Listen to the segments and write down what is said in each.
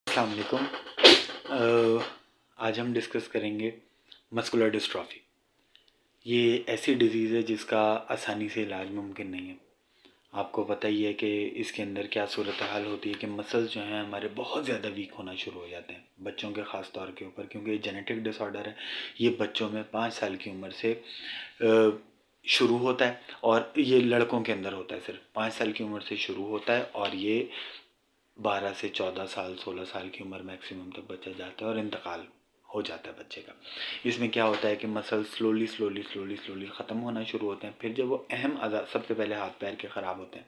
अस्सलाम वालेकुम। आज हम डिस्कस करेंगे मस्कुलर डिस्ट्रॉफी। ये ऐसी डिज़ीज़ है जिसका आसानी से इलाज मुमकिन नहीं है। आपको पता ही है कि इसके अंदर क्या सूरत हाल होती है कि मसल्स जो हैं हमारे बहुत ज़्यादा वीक होना शुरू हो जाते हैं, बच्चों के ख़ास तौर के ऊपर, क्योंकि ये जेनेटिक डिसऑर्डर है। ये बच्चों में 5 साल की उम्र से शुरू होता है, और ये लड़कों के अंदर होता है। सिर्फ 5 साल की उम्र से शुरू होता है और ये 12 से 14 साल 16 साल की उम्र मैक्सिमम तक बच्चा जाता है और इंतकाल हो जाता है बच्चे का। इसमें क्या होता है कि muscle slowly slowly slowly slowly ख़त्म होना शुरू होते हैं। फिर जब वो अहम अज़ा, सबसे पहले हाथ पैर के ख़राब होते हैं,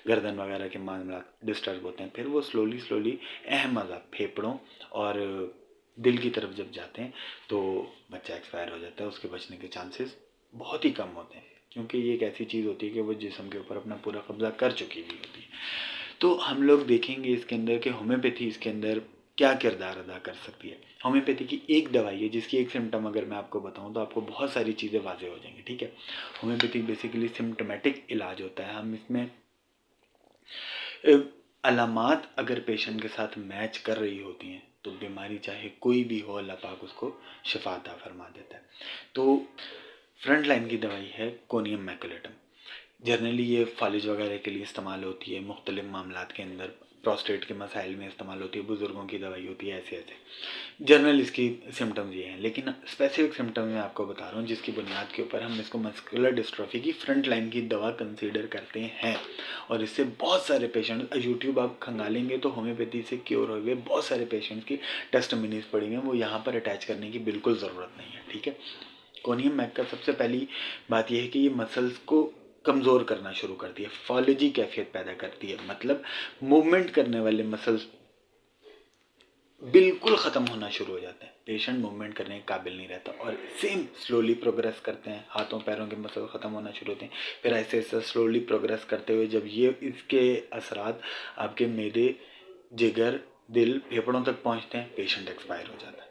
गर्दन वगैरह के मामला डिस्टर्ब होते हैं, फिर वो स्लोली स्लोली अहम अज़ा फेफड़ों और दिल की तरफ जब जाते हैं तो बच्चा एक्सपायर हो जाता है। उसके बचने के चांसेस बहुत ही कम होते हैं, क्योंकि ये एक ऐसी चीज़ होती है कि वो जिस्म के ऊपर अपना पूरा कब्जा कर चुकी हुई होती है। तो हम लोग देखेंगे इसके अंदर कि होम्योपैथी इसके अंदर क्या किरदार अदा कर सकती है। होम्योपैथी की एक दवाई है जिसकी एक सिम्टम अगर मैं आपको बताऊं तो आपको बहुत सारी चीज़ें वाज़ेह हो जाएंगी। ठीक है, होम्योपैथी बेसिकली सिम्टोमेटिक इलाज होता है। हम इसमें अलामात अगर पेशेंट के साथ मैच कर रही होती हैं तो बीमारी चाहे कोई भी हो, अल्लाह पाक उसको शिफा अता फरमा देता है। तो फ्रंट लाइन की दवाई है कोनियम मैकुलेटम। जनरली ये फालिज वगैरह के लिए इस्तेमाल होती है, मुख्तलिफ मामलात के अंदर प्रोस्टेट के मसाइल में इस्तेमाल होती है, बुज़ुर्गों की दवाई होती है, ऐसे ऐसे जनरल इसकी सिम्टम्स ये हैं। लेकिन स्पेसिफिक सिम्टम मैं आपको बता रहा हूँ जिसकी बुनियाद के ऊपर हम इसको मस्कुलर डिस्ट्रॉफी की फ्रंट लाइन की दवा कंसीडर करते हैं। और इससे बहुत सारे पेशेंट, यूट्यूब आप खंगालेंगे तो होम्योपैथी से क्योर हुए बहुत सारे पेशेंट्स की टेस्टिमोनीज पड़ी हैं, वो यहाँ पर अटैच करने की बिल्कुल ज़रूरत नहीं है। ठीक है, कोनियम मैक का सबसे पहली बात यह है कि ये मसल्स को कमज़ोर करना शुरू करती है, फॉलोजी कैफियत पैदा करती है, मतलब मूवमेंट करने वाले मसल्स बिल्कुल ख़त्म होना शुरू हो जाते हैं। पेशेंट मूवमेंट करने के काबिल नहीं रहता और सेम स्लोली प्रोग्रेस करते हैं, हाथों पैरों के मसल ख़त्म होना शुरू होते हैं। फिर ऐसे ऐसे स्लोली प्रोग्रेस करते हुए जब ये इसके असरात आपके मैदे, जिगर, दिल, फेफड़ों तक पहुंचते हैं, पेशेंट एक्सपायर हो जाता है।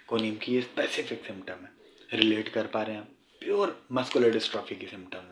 कोनियम की ये स्पेसिफिक सिम्टम है। रिलेट कर पा रहे हैं आप प्योर मस्कुलर डिस्ट्रॉफी की सिम्टम